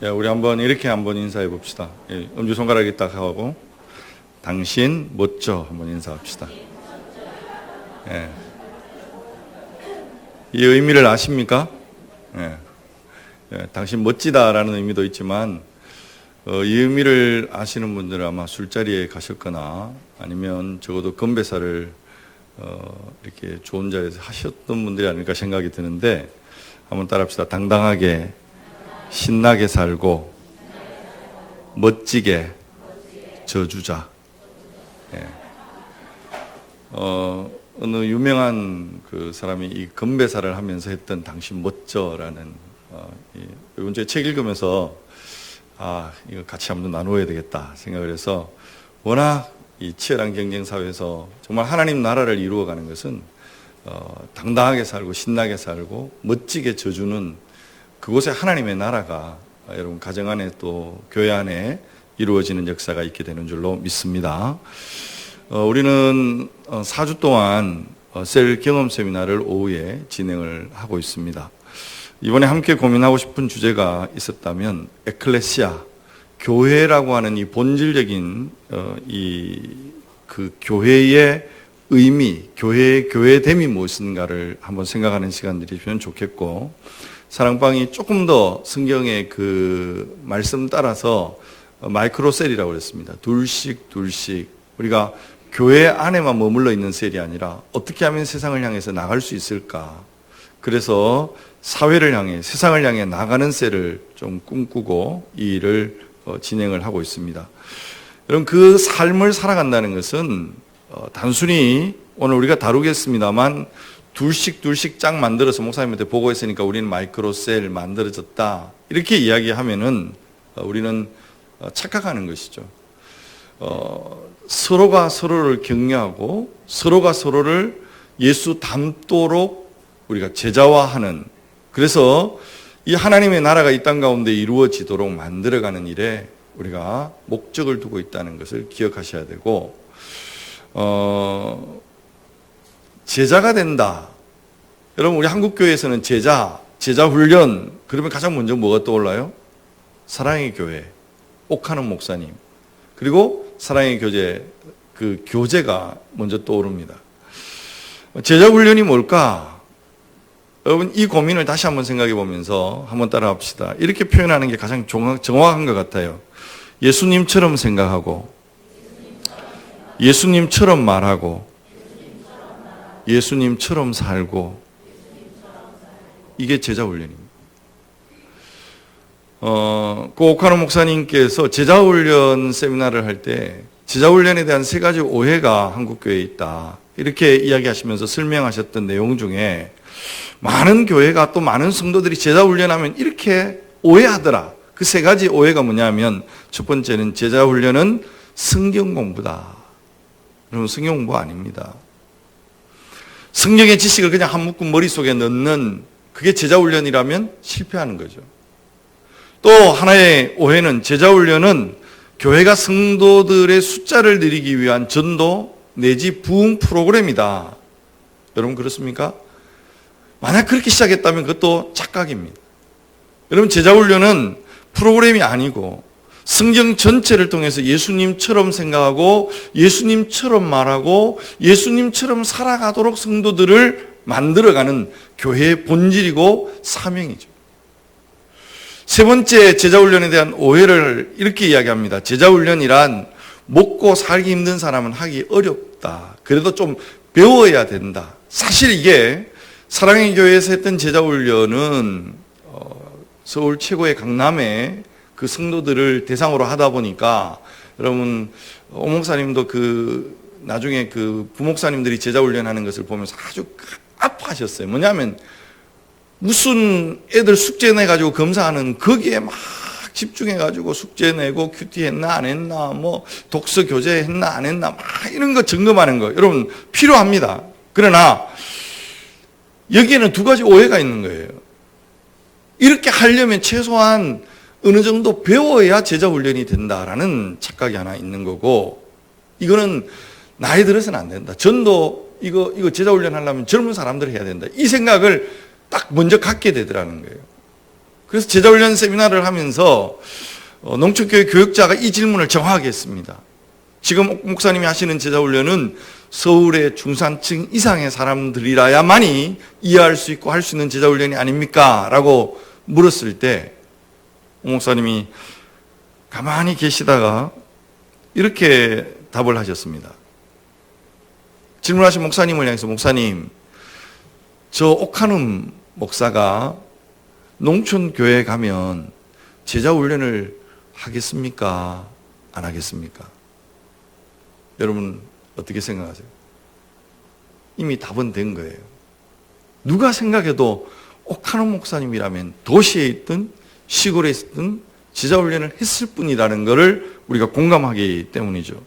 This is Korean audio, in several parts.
우리 한번 이렇게 한번 인사해 봅시다. 엄지손가락이 딱 하고 당신 멋져 한번 인사합시다. 예. 이 의미를 아십니까? 예. 당신 멋지다라는 의미도 있지만 이 의미를 아시는 분들은 아마 술자리에 가셨거나 아니면 적어도 건배사를 이렇게 좋은 자리에서 하셨던 분들이 아닐까 생각이 드는데 한번 따라합시다. 당당하게 신나게 살고 멋지게 저주자. 예. 어느 유명한 그 사람이 이 건배사를 하면서 했던 당신 멋져라는 이번 주에 책 읽으면서 이거 같이 한번 나누어야 되겠다 생각을 해서 워낙 이 치열한 경쟁 사회에서 정말 하나님 나라를 이루어가는 것은 당당하게 살고 신나게 살고 멋지게 저주는 그곳에 하나님의 나라가 여러분 가정 안에 또 교회 안에 이루어지는 역사가 있게 되는 줄로 믿습니다. 우리는 4주 동안 셀 경험 세미나를 오후에 진행을 하고 있습니다. 이번에 함께 고민하고 싶은 주제가 있었다면 에클레시아, 교회라고 하는 이 본질적인 그 교회의 의미, 교회됨이 무엇인가를 한번 생각하는 시간들이 되면 좋겠고, 사랑방이 조금 더 성경의 그 말씀 따라서 마이크로셀이라고 그랬습니다. 둘씩 우리가 교회 안에만 머물러 있는 셀이 아니라 어떻게 하면 세상을 향해서 나갈 수 있을까. 그래서 사회를 향해, 세상을 향해 나가는 셀을 좀 꿈꾸고 이 일을 진행을 하고 있습니다. 여러분, 그 삶을 살아간다는 것은 단순히 오늘 우리가 다루겠습니다만 둘씩 짝 만들어서 목사님한테 보고했으니까 우리는 마이크로셀 만들어졌다 이렇게 이야기하면은 우리는 착각하는 것이죠. 서로가 서로를 격려하고 서로가 서로를 예수 닮도록 우리가 제자화하는, 그래서 이 하나님의 나라가 이 땅 가운데 이루어지도록 만들어가는 일에 우리가 목적을 두고 있다는 것을 기억하셔야 되고, 제자가 된다. 여러분, 우리 한국교회에서는 제자 훈련, 그러면 가장 먼저 뭐가 떠올라요? 사랑의 교회, 옥하는 목사님, 그리고 사랑의 교제, 그 교제가 먼저 떠오릅니다. 제자 훈련이 뭘까? 여러분, 이 고민을 다시 한번 생각해 보면서 한번 따라 합시다. 이렇게 표현하는 게 가장 정확한 것 같아요. 예수님처럼 생각하고, 예수님처럼 말하고, 예수님처럼 살고, 이게 제자 훈련입니다. 그 오카노 목사님께서 제자 훈련 세미나를 할 때 제자 훈련에 대한 3가지 오해가 한국교회에 있다 이렇게 이야기하시면서 설명하셨던 내용 중에 많은 교회가 또 많은 성도들이 제자 훈련하면 이렇게 오해하더라. 그 3가지 오해가 뭐냐면, 첫 번째는 제자 훈련은 성경 공부다. 여러분, 성경 공부 아닙니다. 성경의 지식을 그냥 한 묶음 머릿속에 넣는 그게 제자 훈련이라면 실패하는 거죠. 또 하나의 오해는 제자 훈련은 교회가 성도들의 숫자를 늘리기 위한 전도 내지 부흥 프로그램이다. 여러분, 그렇습니까? 만약 그렇게 시작했다면 그것도 착각입니다. 여러분, 제자 훈련은 프로그램이 아니고 성경 전체를 통해서 예수님처럼 생각하고 예수님처럼 말하고 예수님처럼 살아가도록 성도들을 만들어가는 교회의 본질이고 사명이죠. 3번째 제자훈련에 대한 오해를 이렇게 이야기합니다. 제자훈련이란 먹고 살기 힘든 사람은 하기 어렵다. 그래도 좀 배워야 된다. 사실 이게 사랑의 교회에서 했던 제자훈련은 서울 최고의 강남의 그 성도들을 대상으로 하다 보니까, 여러분, 오 목사님도 나중에 그 부목사님들이 제자훈련하는 것을 보면서 아주 아파하셨어요. 뭐냐면 무슨 애들 숙제 내가지고 검사하는 거기에 막 집중해가지고 숙제 내고 큐티 했나 안 했나, 뭐 독서 교재 했나 안 했나, 막 이런 거 점검하는 거 여러분 필요합니다. 그러나 여기에는 2가지 오해가 있는 거예요. 이렇게 하려면 최소한 어느 정도 배워야 제자 훈련이 된다라는 착각이 하나 있는 거고, 이거는 나이 들어서는 안 된다. 전도 이거 제자 훈련 하려면 젊은 사람들 해야 된다. 이 생각을 딱 먼저 갖게 되더라는 거예요. 그래서 제자훈련 세미나를 하면서 농촌교회 교육자가 이 질문을 정확하게 했습니다. 지금 목사님이 하시는 제자훈련은 서울의 중산층 이상의 사람들이라야만이 이해할 수 있고 할 수 있는 제자훈련이 아닙니까? 라고 물었을 때 목사님이 가만히 계시다가 이렇게 답을 하셨습니다. 질문하신 목사님을 향해서, 목사님, 저 옥한음 목사가 농촌교회에 가면 제자훈련을 하겠습니까? 안 하겠습니까? 여러분 어떻게 생각하세요? 이미 답은 된 거예요. 누가 생각해도 옥한음 목사님이라면 도시에 있든 시골에 있든 제자훈련을 했을 뿐이라는 것을 우리가 공감하기 때문이죠.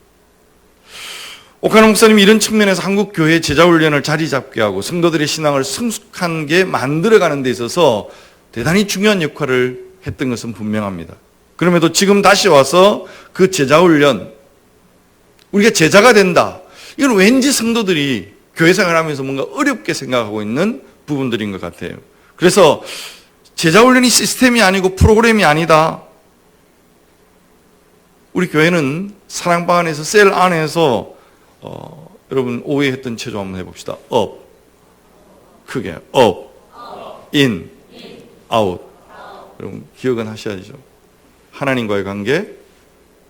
옥한음 목사님이 이런 측면에서 한국교회 제자훈련을 자리 잡게 하고 성도들의 신앙을 성숙하게 만들어가는 데 있어서 대단히 중요한 역할을 했던 것은 분명합니다. 그럼에도 지금 다시 와서 그 제자훈련, 우리가 제자가 된다, 이건 왠지 성도들이 교회 생활하면서 뭔가 어렵게 생각하고 있는 부분들인 것 같아요. 그래서 제자훈련이 시스템이 아니고 프로그램이 아니다. 우리 교회는 사랑방 안에서, 셀 안에서 여러분 오해했던 체조 한번 해봅시다. 업, 크게 업, 인, 아웃. 여러분 기억은 하셔야죠. 하나님과의 관계,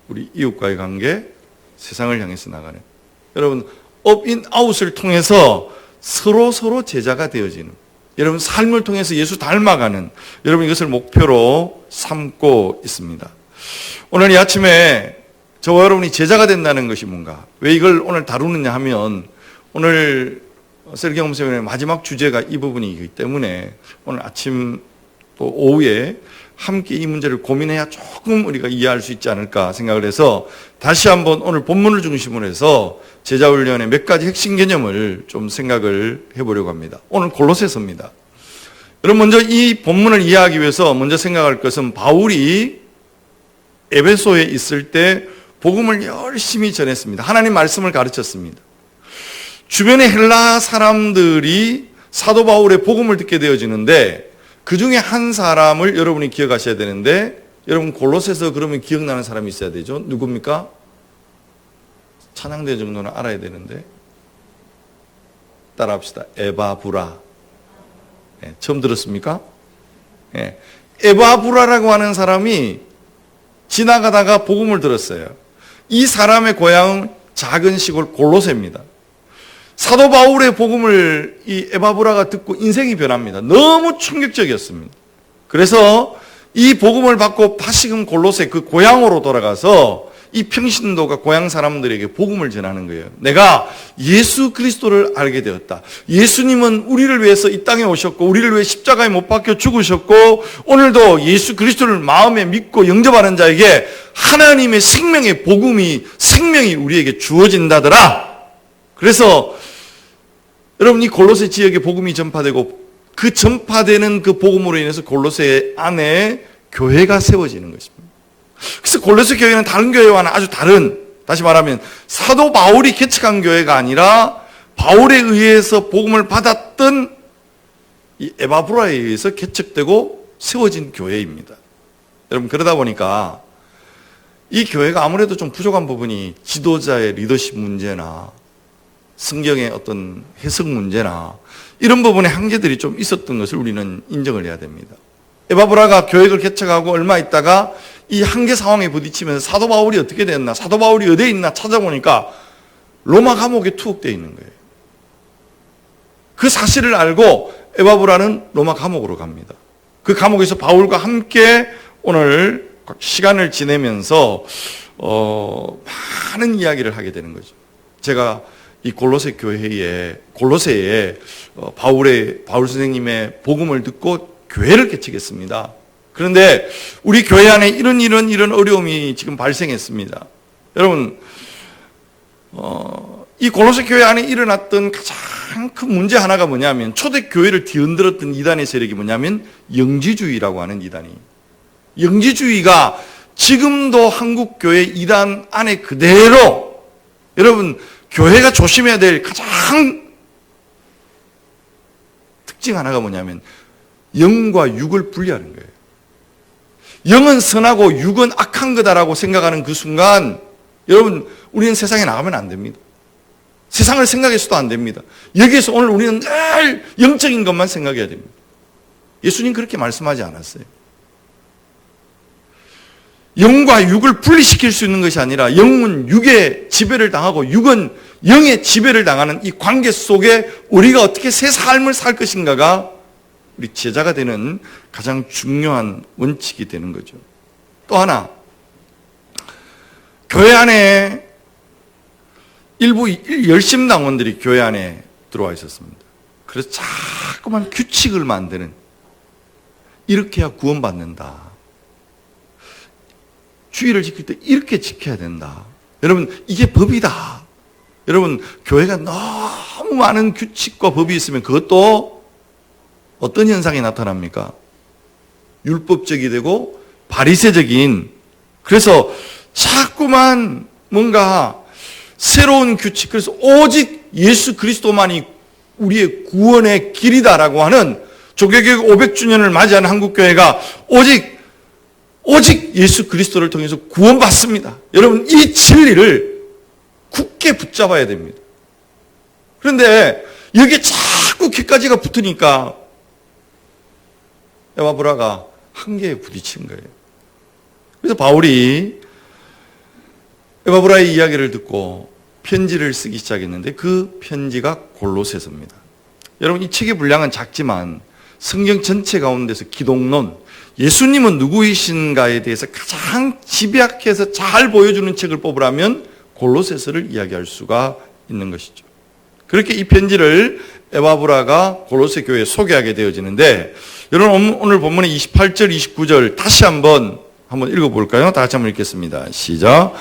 우리 이웃과의 관계, 세상을 향해서 나가는. 여러분 업, 인, 아웃을 통해서 서로 제자가 되어지는, 여러분 삶을 통해서 예수 닮아가는, 여러분 이것을 목표로 삼고 있습니다. 오늘 이 아침에 저와 여러분이 제자가 된다는 것이 뭔가, 왜 이걸 오늘 다루느냐 하면, 오늘 셀경험 세미나의 마지막 주제가 이 부분이기 때문에 오늘 아침 또 오후에 함께 이 문제를 고민해야 조금 우리가 이해할 수 있지 않을까 생각을 해서 다시 한번 오늘 본문을 중심으로 해서 제자훈련의 몇 가지 핵심 개념을 좀 생각을 해보려고 합니다. 오늘 골로새서입니다. 여러분 먼저 이 본문을 이해하기 위해서 먼저 생각할 것은, 바울이 에베소에 있을 때 복음을 열심히 전했습니다. 하나님 말씀을 가르쳤습니다. 주변의 헬라 사람들이 사도 바울의 복음을 듣게 되어지는데 그 중에 한 사람을 여러분이 기억하셔야 되는데, 여러분 골로새서 그러면 기억나는 사람이 있어야 되죠. 누굽니까? 찬양대 정도는 알아야 되는데 따라합시다. 에바브라. 네, 처음 들었습니까? 네. 에바브라라고 하는 사람이 지나가다가 복음을 들었어요. 이 사람의 고향은 작은 시골 골로새입니다. 사도 바울의 복음을 이 에바브라가 듣고 인생이 변합니다. 너무 충격적이었습니다. 그래서 이 복음을 받고 다시금 골로새 그 고향으로 돌아가서 이 평신도가 고향 사람들에게 복음을 전하는 거예요. 내가 예수 그리스도를 알게 되었다. 예수님은 우리를 위해서 이 땅에 오셨고 우리를 위해 십자가에 못 박혀 죽으셨고 오늘도 예수 그리스도를 마음에 믿고 영접하는 자에게 하나님의 생명의 복음이, 생명이 우리에게 주어진다더라. 그래서 여러분 이 골로새 지역에 복음이 전파되고 그 전파되는 그 복음으로 인해서 골로새 안에 교회가 세워지는 것입니다. 그래서 골로새 교회는 다른 교회와는 아주 다른, 다시 말하면 사도 바울이 개척한 교회가 아니라 바울에 의해서 복음을 받았던 이 에바브라에 의해서 개척되고 세워진 교회입니다. 여러분 그러다 보니까 이 교회가 아무래도 좀 부족한 부분이 지도자의 리더십 문제나 성경의 어떤 해석 문제나 이런 부분에 한계들이 좀 있었던 것을 우리는 인정을 해야 됩니다. 에바브라가 교회를 개척하고 얼마 있다가 이 한계 상황에 부딪히면서 사도 바울이 어떻게 됐나, 사도 바울이 어디에 있나 찾아보니까 로마 감옥에 투옥되어 있는 거예요. 그 사실을 알고 에바브라는 로마 감옥으로 갑니다. 그 감옥에서 바울과 함께 오늘 시간을 지내면서 많은 이야기를 하게 되는 거죠. 제가 이 골로새 골로새에 바울 선생님의 복음을 듣고 교회를 개척했습니다. 그런데 우리 교회 안에 이런 어려움이 지금 발생했습니다. 여러분, 이 골로새 교회 안에 일어났던 가장 큰 문제 하나가 뭐냐면, 초대 교회를 뒤흔들었던 이단의 세력이 뭐냐면 영지주의라고 하는 이단이, 영지주의가 지금도 한국 교회 이단 안에 그대로, 여러분 교회가 조심해야 될 가장 특징 하나가 뭐냐면 영과 육을 분리하는 거예요. 영은 선하고 육은 악한 거다라고 생각하는 그 순간 여러분 우리는 세상에 나가면 안 됩니다. 세상을 생각해서도 안 됩니다. 여기에서 오늘 우리는 늘 영적인 것만 생각해야 됩니다. 예수님 그렇게 말씀하지 않았어요. 영과 육을 분리시킬 수 있는 것이 아니라 영은 육의 지배를 당하고 육은 영의 지배를 당하는 이 관계 속에 우리가 어떻게 새 삶을 살 것인가가 우리 제자가 되는 가장 중요한 원칙이 되는 거죠. 또 하나, 교회 안에 일부 열심당원들이 교회 안에 들어와 있었습니다. 그래서 자꾸만 규칙을 만드는, 이렇게 해야 구원받는다. 주의를 지킬 때 이렇게 지켜야 된다. 여러분, 이게 법이다. 여러분, 교회가 너무 많은 규칙과 법이 있으면 그것도 어떤 현상이 나타납니까? 율법적이 되고 바리새적인, 그래서 자꾸만 뭔가 새로운 규칙, 그래서 오직 예수 그리스도만이 우리의 구원의 길이다라고 하는 조계교육 500주년을 맞이하는 한국교회가 오직 예수 그리스도를 통해서 구원받습니다. 여러분, 이 진리를 굳게 붙잡아야 됩니다. 그런데 여기에 자꾸 깃가지가 붙으니까 에바브라가 한계에 부딪힌 거예요. 그래서 바울이 에바브라의 이야기를 듣고 편지를 쓰기 시작했는데 그 편지가 골로새서입니다. 여러분, 이 책의 분량은 작지만 성경 전체 가운데서 기독론, 예수님은 누구이신가에 대해서 가장 집약해서 잘 보여주는 책을 뽑으라면 골로새서를 이야기할 수가 있는 것이죠. 그렇게 이 편지를 에바브라가 골로새 교회에 소개하게 되어지는데, 여러분 오늘 본문의 28절, 29절 다시 한번 읽어볼까요? 다 같이 한번 읽겠습니다. 시작.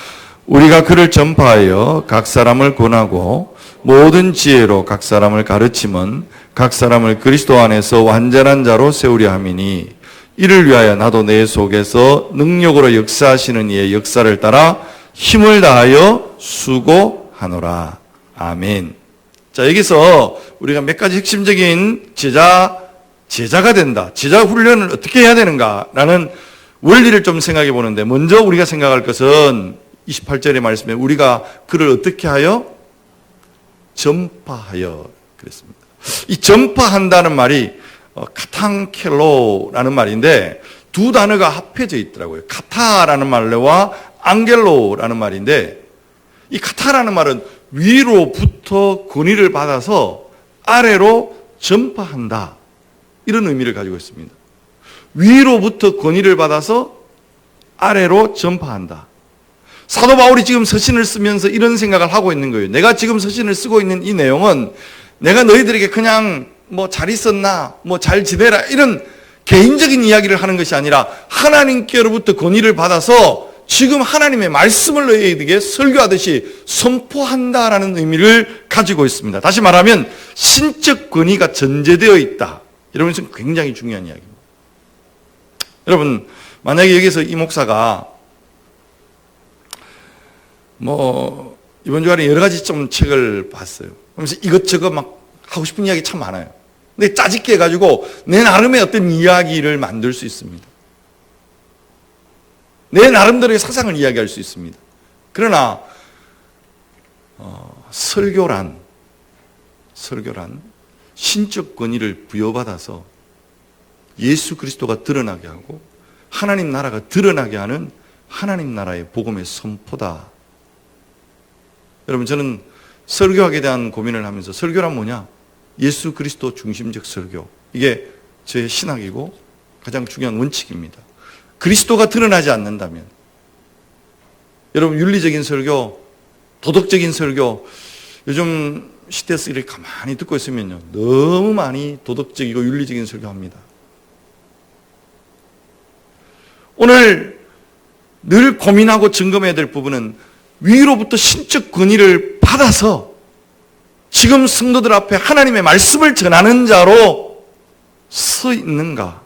우리가 그를 전파하여 각 사람을 권하고 모든 지혜로 각 사람을 가르침은 각 사람을 그리스도 안에서 완전한 자로 세우려 함이니 이를 위하여 나도 내 속에서 능력으로 역사하시는 이의 역사를 따라 힘을 다하여 수고하노라. 아멘. 자, 여기서 우리가 몇 가지 핵심적인 제자가 된다. 제자 훈련을 어떻게 해야 되는가라는 원리를 좀 생각해 보는데, 먼저 우리가 생각할 것은 28절의 말씀에 우리가 그를 어떻게 하여? 전파하여 그랬습니다. 이 전파한다는 말이 카탄켈로라는 말인데 두 단어가 합해져 있더라고요. 카타라는 말과 앙겔로라는 말인데, 이 카타라는 말은 위로부터 권위를 받아서 아래로 전파한다, 이런 의미를 가지고 있습니다. 위로부터 권위를 받아서 아래로 전파한다. 사도 바울이 지금 서신을 쓰면서 이런 생각을 하고 있는 거예요. 내가 지금 서신을 쓰고 있는 이 내용은 내가 너희들에게 그냥 잘 있었나, 잘 지내라, 이런 개인적인 이야기를 하는 것이 아니라 하나님께로부터 권위를 받아서 지금 하나님의 말씀을 너희에게 설교하듯이 선포한다라는 의미를 가지고 있습니다. 다시 말하면 신적 권위가 전제되어 있다. 여러분, 이것은 굉장히 중요한 이야기입니다. 여러분, 만약에 여기서 이 목사가 이번 주간에 여러 가지 좀 책을 봤어요. 그러면서 이것저것 막 하고 싶은 이야기 참 많아요. 근데 짜집게 해가지고 내 나름의 어떤 이야기를 만들 수 있습니다. 내 나름대로의 사상을 이야기할 수 있습니다. 그러나 설교란 신적 권위를 부여받아서 예수 그리스도가 드러나게 하고 하나님 나라가 드러나게 하는 하나님 나라의 복음의 선포다. 여러분, 저는 설교학에 대한 고민을 하면서 설교란 뭐냐? 예수 그리스도 중심적 설교. 이게 저의 신학이고 가장 중요한 원칙입니다. 그리스도가 드러나지 않는다면, 여러분, 윤리적인 설교, 도덕적인 설교, 요즘 시대에서 이렇게 가만히 듣고 있으면요, 너무 많이 도덕적이고 윤리적인 설교합니다. 오늘 늘 고민하고 점검해야 될 부분은 위로부터 신적 권위를 받아서 지금 성도들 앞에 하나님의 말씀을 전하는 자로 서 있는가.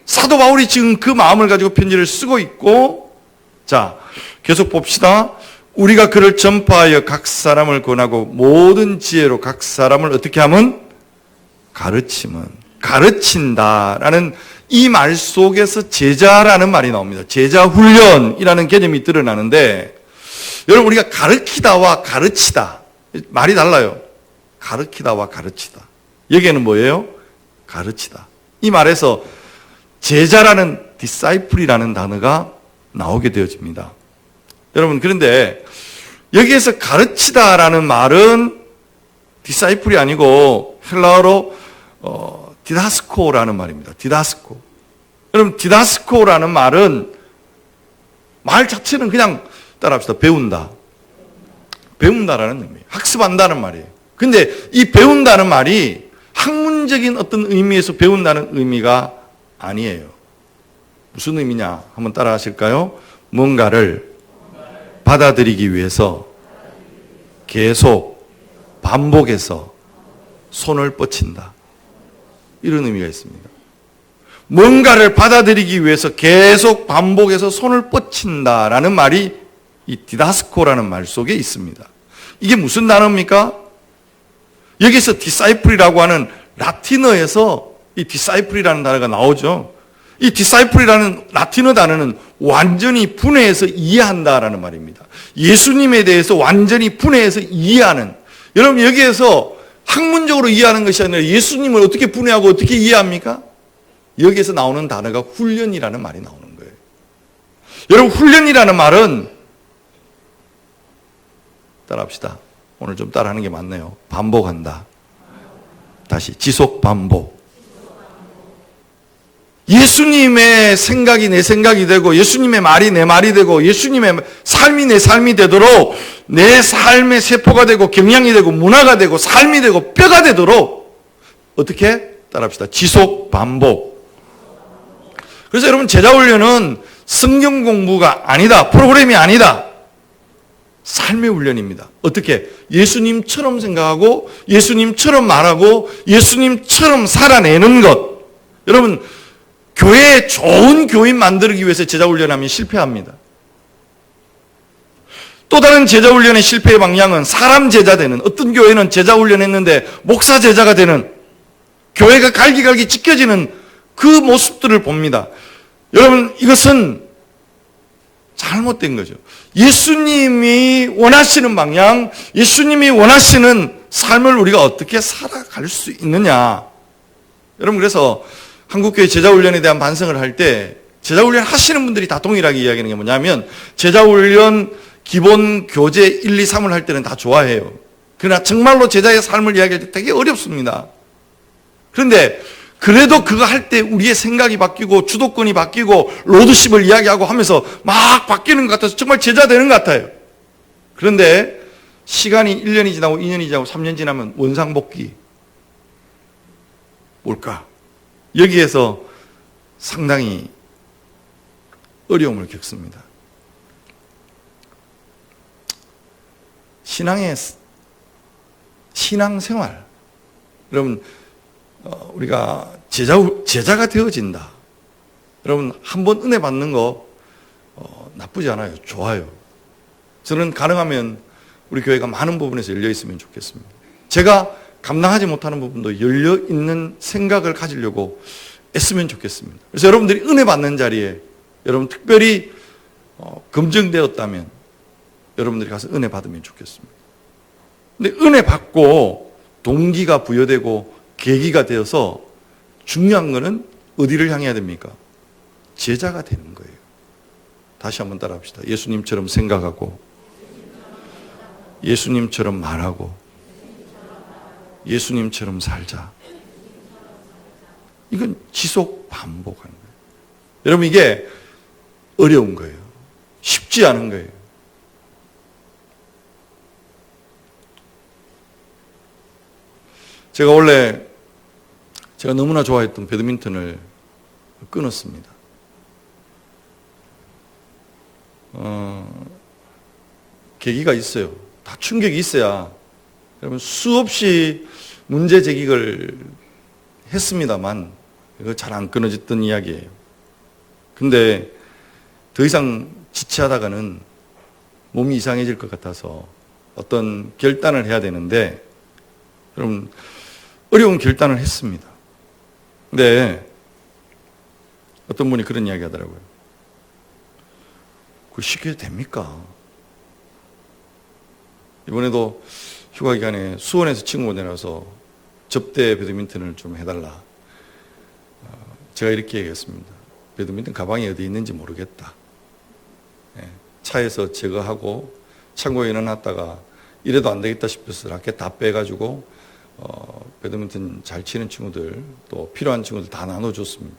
사도 바울이 지금 그 마음을 가지고 편지를 쓰고 있고, 자, 계속 봅시다. 우리가 그를 전파하여 각 사람을 권하고 모든 지혜로 각 사람을 어떻게 하면? 가르침은, 가르친다라는 이 말 속에서 제자라는 말이 나옵니다. 제자 훈련이라는 개념이 드러나는데, 여러분, 우리가 가르치다와 가르치다, 말이 달라요. 가르치다와 가르치다. 여기에는 뭐예요? 가르치다. 이 말에서 제자라는 disciple이라는 단어가 나오게 되어집니다. 여러분, 그런데 여기에서 가르치다라는 말은 disciple이 아니고 헬라어로 디다스코라는 말입니다. 디다스코. 여러분, 디다스코라는 말은 말 자체는 그냥 따라합시다. 배운다. 배운다라는 의미예요. 학습한다는 말이에요. 근데 이 배운다는 말이 학문적인 어떤 의미에서 배운다는 의미가 아니에요. 무슨 의미냐? 한번 따라 하실까요? 뭔가를 받아들이기 위해서 계속 반복해서 손을 뻗친다. 이런 의미가 있습니다. 뭔가를 받아들이기 위해서 계속 반복해서 손을 뻗친다라는 말이 이 디다스코라는 말 속에 있습니다. 이게 무슨 단어입니까? 여기서 disciple이라고 하는 라틴어에서 이 disciple이라는 단어가 나오죠. 이 disciple이라는 라틴어 단어는 완전히 분해해서 이해한다라는 말입니다. 예수님에 대해서 완전히 분해해서 이해하는. 여러분, 여기에서 학문적으로 이해하는 것이 아니라 예수님을 어떻게 분해하고 어떻게 이해합니까? 여기에서 나오는 단어가 훈련이라는 말이 나오는 거예요. 여러분, 훈련이라는 말은 따라합시다. 오늘 좀 따라하는 게 맞네요. 반복한다. 다시 지속 반복. 예수님의 생각이 내 생각이 되고 예수님의 말이 내 말이 되고 예수님의 삶이 내 삶이 되도록 내 삶의 세포가 되고 경향이 되고 문화가 되고 삶이 되고 뼈가 되도록 어떻게? 따라합시다. 지속 반복. 그래서 여러분, 제자훈련은 성경 공부가 아니다. 프로그램이 아니다. 삶의 훈련입니다. 어떻게? 예수님처럼 생각하고 예수님처럼 말하고 예수님처럼 살아내는 것. 여러분, 교회에 좋은 교인 만들기 위해서 제자훈련하면 실패합니다. 또 다른 제자훈련의 실패의 방향은 사람 제자 되는, 어떤 교회는 제자훈련했는데 목사 제자가 되는, 교회가 갈기갈기 찢겨지는 그 모습들을 봅니다. 여러분, 이것은 잘못된 거죠. 예수님이 원하시는 방향, 예수님이 원하시는 삶을 우리가 어떻게 살아갈 수 있느냐. 여러분, 그래서 한국교회 제자훈련에 대한 반성을 할 때 제자훈련 하시는 분들이 다 동일하게 이야기하는 게 뭐냐면, 제자훈련 기본 교재 1, 2, 3을 할 때는 다 좋아해요. 그러나 정말로 제자의 삶을 이야기할 때 되게 어렵습니다. 그런데 그래도 그거 할 때 우리의 생각이 바뀌고 주도권이 바뀌고 로드십을 이야기하고 하면서 막 바뀌는 것 같아서 정말 제자 되는 것 같아요. 그런데 시간이 1년이 지나고 2년이 지나고 3년 지나면 원상복귀. 뭘까? 여기에서 상당히 어려움을 겪습니다. 신앙생활. 여러분, 우리가 제자가 되어진다. 여러분, 한번 은혜 받는 거 나쁘지 않아요. 좋아요. 저는 가능하면 우리 교회가 많은 부분에서 열려 있으면 좋겠습니다. 제가 감당하지 못하는 부분도 열려 있는 생각을 가지려고 애쓰면 좋겠습니다. 그래서 여러분들이 은혜 받는 자리에 여러분 특별히 검증되었다면 여러분들이 가서 은혜 받으면 좋겠습니다. 근데 은혜 받고 동기가 부여되고 계기가 되어서 중요한 것은 어디를 향해야 됩니까? 제자가 되는 거예요. 다시 한번 따라합시다. 예수님처럼 생각하고 예수님처럼 말하고 예수님처럼 살자. 이건 지속 반복하는 거예요. 여러분, 이게 어려운 거예요. 쉽지 않은 거예요. 제가 원래 제가 너무나 좋아했던 배드민턴을 끊었습니다. 계기가 있어요. 다 충격이 있어야 여러분 수없이 문제 제기를 했습니다만 이거 잘 안 끊어졌던 이야기예요. 근데 더 이상 지체하다가는 몸이 이상해질 것 같아서 어떤 결단을 해야 되는데 여러분 어려운 결단을 했습니다. 근데 어떤 분이 그런 이야기 하더라고요. 그거 시켜도 됩니까? 이번에도 휴가 기간에 수원에서 친구가 내려와서 접대 배드민턴을 좀 해달라. 제가 이렇게 얘기했습니다. 배드민턴 가방이 어디 있는지 모르겠다. 차에서 제거하고 창고에 넣어놨다가 이래도 안 되겠다 싶어서 라켓 다 빼가지고 배드민턴 잘 치는 친구들 또 필요한 친구들 다 나눠줬습니다.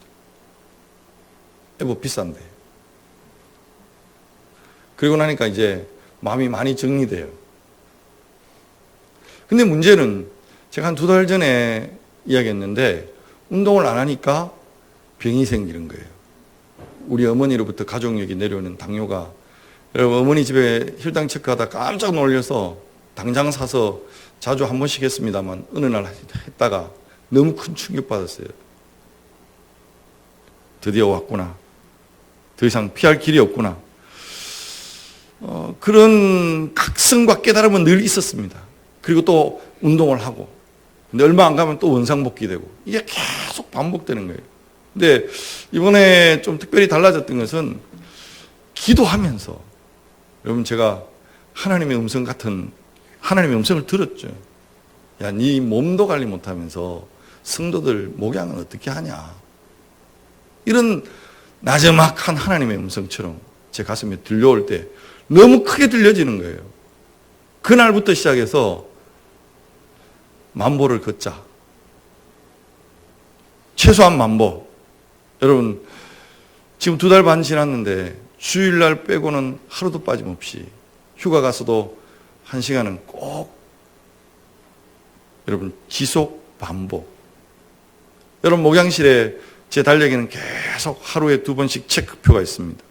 뭐 비싼데. 그리고 나니까 이제 마음이 많이 정리돼요. 근데 문제는 제가 한 2달 전에 이야기했는데 운동을 안 하니까 병이 생기는 거예요. 우리 어머니로부터 가족력이 내려오는 당뇨가, 여러분 어머니 집에 혈당 체크하다 깜짝 놀라서 당장 사서 자주 한 번씩 했습니다만 어느 날 했다가 너무 큰 충격받았어요. 드디어 왔구나. 더 이상 피할 길이 없구나. 그런 각성과 깨달음은 늘 있었습니다. 그리고 또 운동을 하고, 근데 얼마 안 가면 또 원상복귀 되고, 이게 계속 반복되는 거예요. 근데 이번에 좀 특별히 달라졌던 것은 기도하면서, 여러분 제가 하나님의 음성 같은 하나님의 음성을 들었죠. 야, 네 몸도 관리 못하면서 성도들 목양은 어떻게 하냐. 이런 나저막한 하나님의 음성처럼 제 가슴에 들려올 때 너무 크게 들려지는 거예요. 그날부터 시작해서 만보를 걷자. 최소한 만보. 여러분 지금 2달 반 지났는데 주일날 빼고는 하루도 빠짐없이 휴가 가서도 1시간은 꼭 여러분 지속 반복. 여러분 목양실에 제 달력에는 계속 하루에 2번씩 체크표가 있습니다.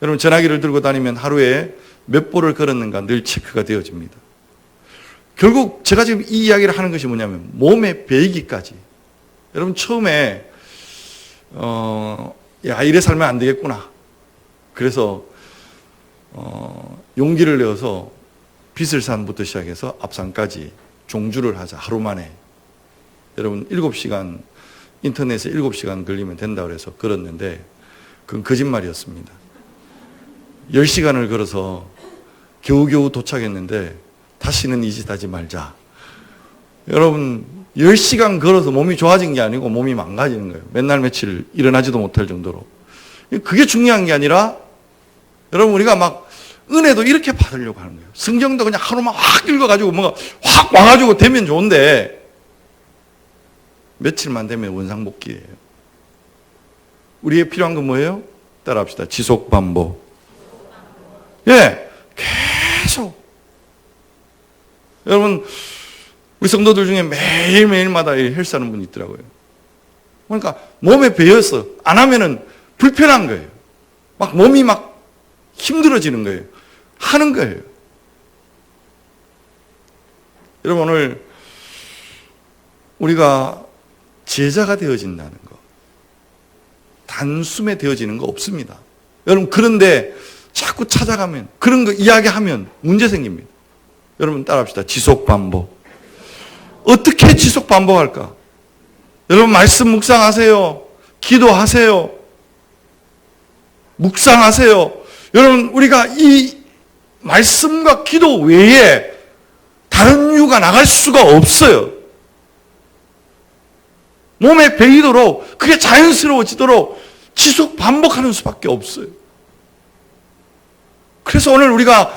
여러분 전화기를 들고 다니면 하루에 몇 보를 걸었는가 늘 체크가 되어집니다. 결국 제가 지금 이 이야기를 하는 것이 뭐냐면 몸에 배이기까지. 여러분 처음에 야 이래 살면 안 되겠구나. 그래서 용기를 내어서 비설산부터 시작해서 앞산까지 종주를 하자. 하루 만에. 여러분 7시간 인터넷에 7시간 걸리면 된다고 그래서 걸었는데 그건 거짓말이었습니다. 10시간을 걸어서 겨우겨우 도착했는데 다시는 이 짓 하지 말자. 여러분 10시간 걸어서 몸이 좋아진 게 아니고 몸이 망가지는 거예요. 맨날 며칠 일어나지도 못할 정도로. 그게 중요한 게 아니라 여러분 우리가 막 은혜도 이렇게 받으려고 하는 거예요. 성경도 그냥 하루만 확 읽어가지고 뭔가 확 와가지고 되면 좋은데 며칠만 되면 원상복귀예요. 우리의 필요한 건 뭐예요? 따라합시다. 지속 반복. 예, 계속. 여러분 우리 성도들 중에 매일매일마다 헬스하는 분이 있더라고요. 그러니까 몸에 배어서 안 하면은 불편한 거예요. 막 몸이 막 힘들어지는 거예요. 하는 거예요. 여러분 오늘 우리가 제자가 되어진다는 거, 단숨에 되어지는 거 없습니다. 여러분 그런데 자꾸 찾아가면 그런 거 이야기하면 문제 생깁니다. 여러분 따라합시다. 지속 반복. 어떻게 지속 반복할까? 여러분 말씀 묵상하세요. 기도하세요. 묵상하세요. 여러분 우리가 이 말씀과 기도 외에 다른 이유가 나갈 수가 없어요. 몸에 배이도록 그게 자연스러워지도록 지속 반복하는 수밖에 없어요. 그래서 오늘 우리가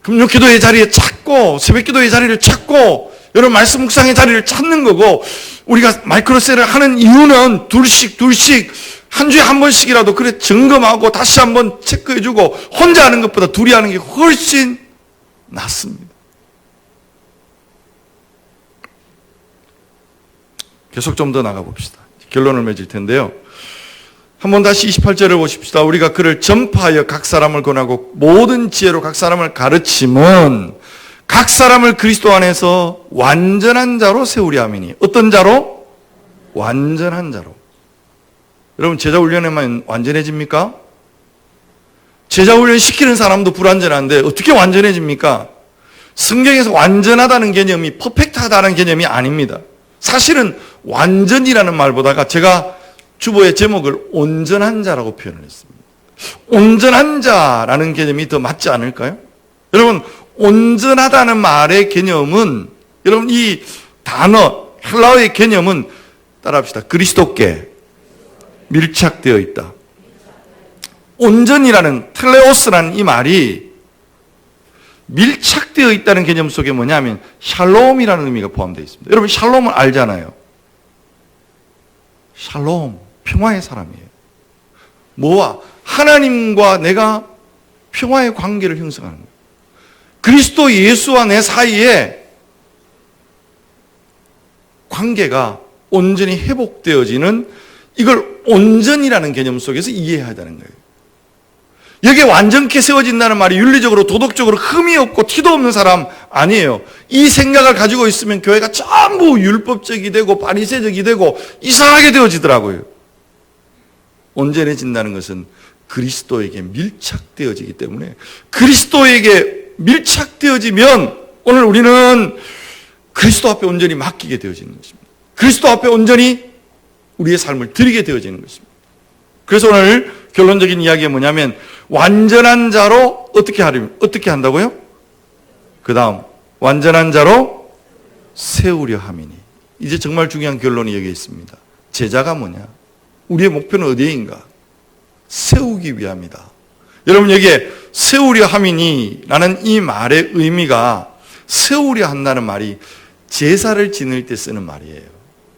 금요기도의 자리에 찾고 새벽기도의 자리를 찾고 여러분 말씀 묵상의 자리를 찾는 거고 우리가 마이크로셀을 하는 이유는 둘씩 한 주에 한 번씩이라도 그래 점검하고 다시 한번 체크해주고 혼자 하는 것보다 둘이 하는 게 훨씬 낫습니다. 계속 좀 더 나가봅시다. 결론을 맺을 텐데요. 한번 다시 28절을 보십시다. 우리가 그를 전파하여 각 사람을 권하고 모든 지혜로 각 사람을 가르침은 각 사람을 그리스도 안에서 완전한 자로 세우려 함이니. 어떤 자로? 완전한 자로. 여러분 제자 훈련에만 완전해집니까? 제자 훈련 시키는 사람도 불완전한데 어떻게 완전해집니까? 성경에서 완전하다는 개념이 퍼펙트하다는 개념이 아닙니다. 사실은 완전이라는 말보다가 제가 주보의 제목을 온전한 자라고 표현을 했습니다. 온전한 자라는 개념이 더 맞지 않을까요? 여러분, 온전하다는 말의 개념은, 여러분 이 단어 헬라어의 개념은 따라합시다. 그리스도께 밀착되어 있다. 온전이라는 텔레오스라는 이 말이 밀착되어 있다는 개념 속에 뭐냐면 샬롬이라는 의미가 포함되어 있습니다. 여러분 샬롬을 알잖아요. 샬롬, 평화의 사람이에요. 뭐와? 하나님과 내가 평화의 관계를 형성하는 거예요. 그리스도 예수와 내 사이에 관계가 온전히 회복되어지는, 이걸 온전이라는 개념 속에서 이해해야 되는 거예요. 여기에 완전케 세워진다는 말이 윤리적으로 도덕적으로 흠이 없고 티도 없는 사람 아니에요. 이 생각을 가지고 있으면 교회가 전부 율법적이 되고 바리새적이 되고 이상하게 되어지더라고요. 온전해진다는 것은 그리스도에게 밀착되어지기 때문에, 그리스도에게 밀착되어지면 오늘 우리는 그리스도 앞에 온전히 맡기게 되어지는 것입니다. 그리스도 앞에 온전히 우리의 삶을 드리게 되어지는 것입니다. 그래서 오늘 결론적인 이야기가 뭐냐면 완전한 자로 어떻게 한다고요? 그 다음 완전한 자로 세우려 함이니. 이제 정말 중요한 결론이 여기에 있습니다. 제자가 뭐냐? 우리의 목표는 어디인가? 세우기 위함이다. 여러분 여기에 세우려 함이니 라는 이 말의 의미가, 세우려 한다는 말이 제사를 지낼 때 쓰는 말이에요.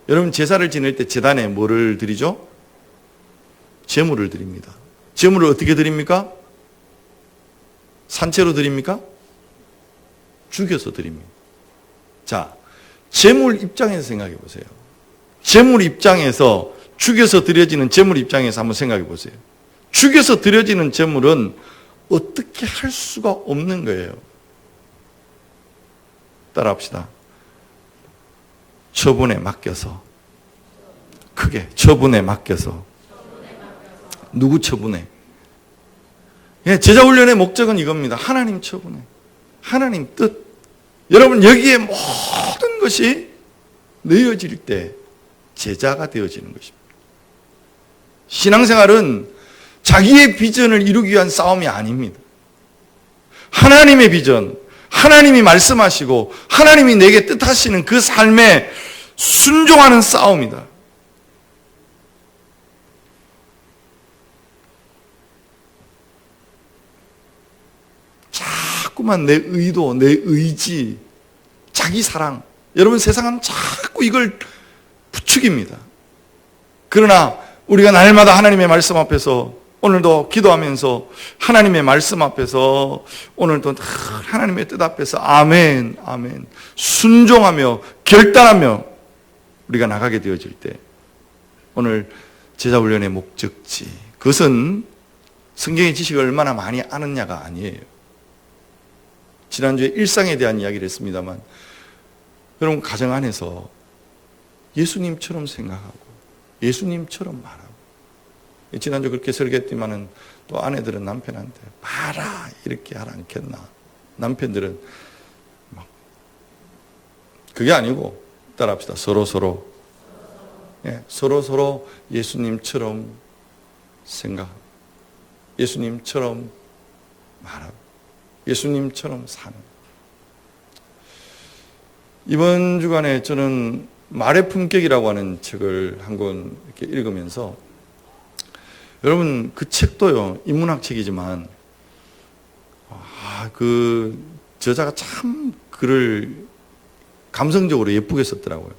여러분 제사를 지낼 때 제단에 뭐를 드리죠? 제물을 드립니다. 제물을 어떻게 드립니까? 산채로 드립니까? 죽여서 드립니다. 자, 제물 입장에서 생각해 보세요. 제물 입장에서, 죽여서 드려지는 제물 입장에서 한번 생각해 보세요. 죽여서 드려지는 제물은 어떻게 할 수가 없는 거예요. 따라합시다. 처분에 맡겨서, 크게 처분에 맡겨서. 누구 처분에? 제자 훈련의 목적은 이겁니다. 하나님 처분에, 하나님 뜻. 여러분 여기에 모든 것이 놓여질 때 제자가 되어지는 것입니다. 신앙생활은 자기의 비전을 이루기 위한 싸움이 아닙니다. 하나님의 비전, 하나님이 말씀하시고 하나님이 내게 뜻하시는 그 삶에 순종하는 싸움이다. 자꾸만 내 의도, 내 의지, 자기 사랑. 여러분 세상은 자꾸 이걸 부추깁니다. 그러나 우리가 날마다 하나님의 말씀 앞에서, 오늘도 기도하면서 하나님의 말씀 앞에서, 오늘도 하나님의 뜻 앞에서 아멘, 아멘 순종하며 결단하며 우리가 나가게 되어질 때, 오늘 제자훈련의 목적지, 그것은 성경의 지식을 얼마나 많이 아느냐가 아니에요. 지난주에 일상에 대한 이야기를 했습니다만, 여러분 가정 안에서 예수님처럼 생각하고 예수님처럼 말하고, 지난주 그렇게 설교했지만은 또 아내들은 남편한테 봐라 이렇게 하라 않겠나. 남편들은 막 그게 아니고 따라합시다. 서로 예수님처럼 생각하고 예수님처럼 말하고 예수님처럼 사는. 이번 주간에 저는 말의 품격이라고 하는 책을 한 권 이렇게 읽으면서, 여러분 그 책도요 인문학 책이지만 그 저자가 참 글을 감성적으로 예쁘게 썼더라고요.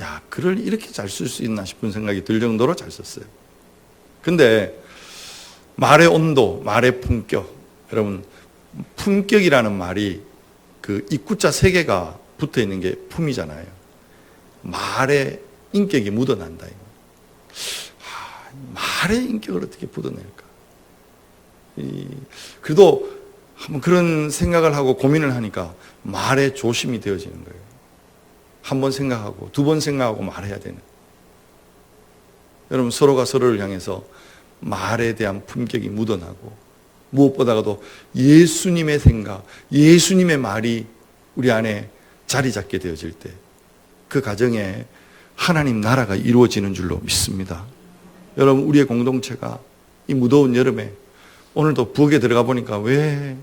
야, 글을 이렇게 잘 쓸 수 있나 싶은 생각이 들 정도로 잘 썼어요. 근데 말의 온도, 말의 품격, 여러분 품격이라는 말이 그 입구자 3개가 붙어 있는 게 품이잖아요. 말의 인격이 묻어난다. 말의 인격을 어떻게 묻어낼까? 그래도 한번 그런 생각을 하고 고민을 하니까 말의 조심이 되어지는 거예요. 한 번 생각하고 2번 생각하고 말해야 되는. 여러분 서로가 서로를 향해서 말에 대한 품격이 묻어나고, 무엇보다도 예수님의 생각, 예수님의 말이 우리 안에 자리 잡게 되어질 때, 그 가정에 하나님 나라가 이루어지는 줄로 믿습니다. 여러분, 우리의 공동체가 이 무더운 여름에 오늘도 부엌에 들어가 보니까 왜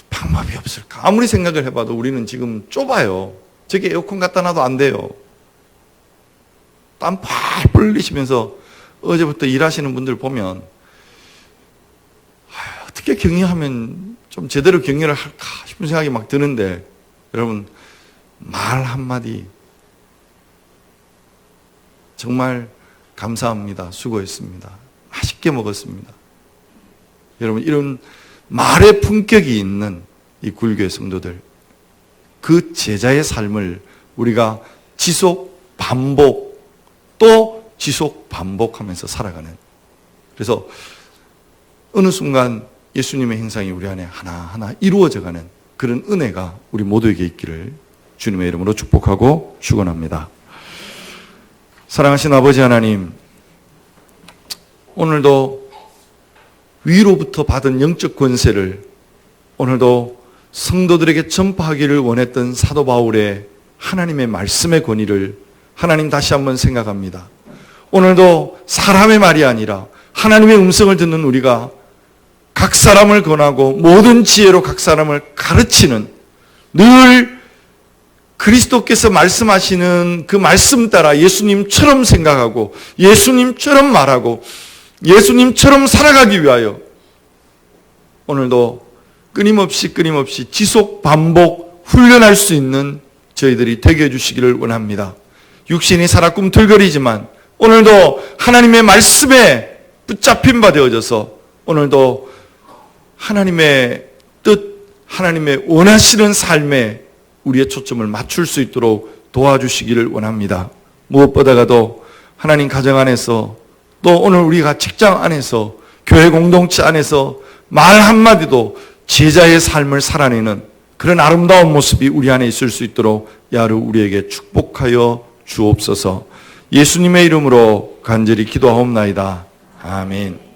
방법이 없을까? 아무리 생각을 해봐도 우리는 지금 좁아요. 저기 에어컨 갖다 놔도 안 돼요. 땀 팔 흘리시면서 어제부터 일하시는 분들 보면 어떻게 격려하면 좀 제대로 격려를 할까 싶은 생각이 막 드는데, 여러분, 말 한마디 정말 감사합니다. 수고했습니다. 맛있게 먹었습니다. 여러분, 이런 말의 품격이 있는 이 굴교의 성도들, 그 제자의 삶을 우리가 지속 반복 또 지속 반복하면서 살아가는, 그래서 어느 순간 예수님의 행상이 우리 안에 하나하나 이루어져가는 그런 은혜가 우리 모두에게 있기를 주님의 이름으로 축복하고 축원합니다. 사랑하신 아버지 하나님, 오늘도 위로부터 받은 영적 권세를 오늘도 성도들에게 전파하기를 원했던 사도 바울의 하나님의 말씀의 권위를 하나님 다시 한번 생각합니다. 오늘도 사람의 말이 아니라 하나님의 음성을 듣는 우리가 각 사람을 권하고 모든 지혜로 각 사람을 가르치는, 늘 그리스도께서 말씀하시는 그 말씀 따라 예수님처럼 생각하고 예수님처럼 말하고 예수님처럼 살아가기 위하여 오늘도 끊임없이 지속 반복 훈련할 수 있는 저희들이 되게 해주시기를 원합니다. 육신이 살아 꿈틀거리지만 오늘도 하나님의 말씀에 붙잡힌 바 되어져서 오늘도 하나님의 뜻, 하나님의 원하시는 삶에 우리의 초점을 맞출 수 있도록 도와주시기를 원합니다. 무엇보다도 하나님 가정 안에서, 또 오늘 우리가 직장 안에서, 교회 공동체 안에서 말 한마디도 제자의 삶을 살아내는 그런 아름다운 모습이 우리 안에 있을 수 있도록 야루 우리에게 축복하여 주옵소서. 예수님의 이름으로 간절히 기도하옵나이다. 아멘.